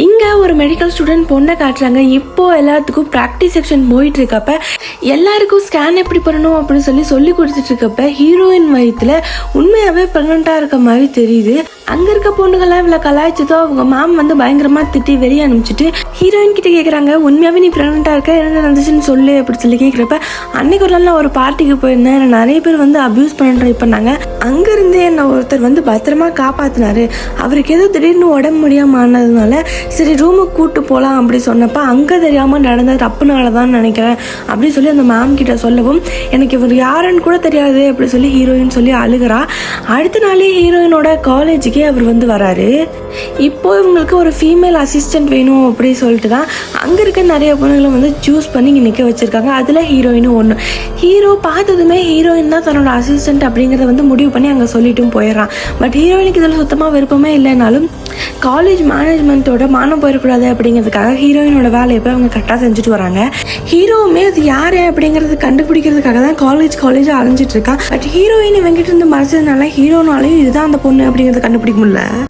இங்கே ஒரு medical student பொண்ணை காட்டுறாங்க. இப்போது எல்லாத்துக்கும் ப்ராக்டிஸ் செக்ஷன் போயிட்டு இருக்கப்ப எல்லாருக்கும் ஸ்கேன் எப்படி பண்ணணும் அப்படின்னு சொல்லி கொடுத்துட்டு இருக்கப்ப ஹீரோயின் வயிற்றுல உண்மையாகவே ப்ரெக்னெண்ட்டாக இருக்க மாதிரி தெரியுது. அங்கே இருக்க பொண்ணுகள்லாம் இவ்வளோ கலாய்ச்சதோ அவங்க மேம் வந்து பயங்கரமாக திட்டி வெளியே அனுப்பிச்சிட்டு ஹீரோயின் கிட்ட கேட்குறாங்க, உண்மையாகவே நீ ப்ரெக்னெண்ட்டாக இருக்க, என்ன நடந்துச்சுன்னு சொல்லு அப்படி சொல்லி கேட்குறப்ப அன்னைக்கு ஒரு நாள் நான் ஒரு பார்ட்டிக்கு போயிருந்தேன், நிறைய பேர் வந்து அப்யூஸ் பண்ண ட்ரை பண்ணாங்க, அங்கேருந்தே என்னை ஒருத்தர் வந்து பத்திரமா காப்பாற்றினாரு, அவருக்கு ஏதோ திடீர்னு உடம்பு முடியாமல் ஆனதுனால சரி ரூமுக்கு கூப்பிட்டு போகலாம் அப்படி சொன்னப்போ அங்கே தெரியாமல் நடந்த தப்புனால தான் நினைக்கிறேன் அப்படி சொல்லி அந்த மேம் கிட்ட சொல்லவும் எனக்கு இவர் யாருன்னு கூட தெரியாது அப்படி சொல்லி ஹீரோயின் சொல்லி அழுகிறா. அடுத்த நாளே ஹீரோயினோட காலேஜுக்கே அவர் வந்து வராரு. இப்போ இவங்களுக்கு ஒரு ஃபீமேல் அசிஸ்டன்ட் வேணும் அப்படி சொல்லிட்டு தான் அங்கே இருக்க நிறைய பொண்ணுங்களை வந்து சூஸ் பண்ணி இங்கே நிற்க வச்சுருக்காங்க. அதில் ஹீரோயினும் ஒன்று. ஹீரோ பார்த்ததுமே ஹீரோயின் தான் தன்னோட அசிஸ்டன்ட் அப்படிங்கிறத வந்து முடிவு பண்ணி அங்கே சொல்லிட்டும் போயிடுறான். பட் ஹீரோயினுக்கு இதில் சுத்தமாக விருப்பமே இல்லைனாலும் காலேஜ் மேனேஜ்மெண்ட்டோட மானம் போயிடக்கூடாது அப்படிங்கிறதுக்காக ஹீரோயினோட வேலையை போய் அவங்க கரெக்டாக செஞ்சுட்டு வராங்க. ஹீரோவுமே அது யார் அப்படிங்கிறது கண்டுபிடிக்கிறதுக்காக தான் காலேஜாக அலைஞ்சிட்டு இருக்கான். பட் ஹீரோயின் இவங்கிட்ட இருந்து மறைச்சதுனால ஹீரோனாலையும் இதுதான் அந்த பொண்ணு அப்படிங்கிறத கண்டுபிடிக்க முடியல.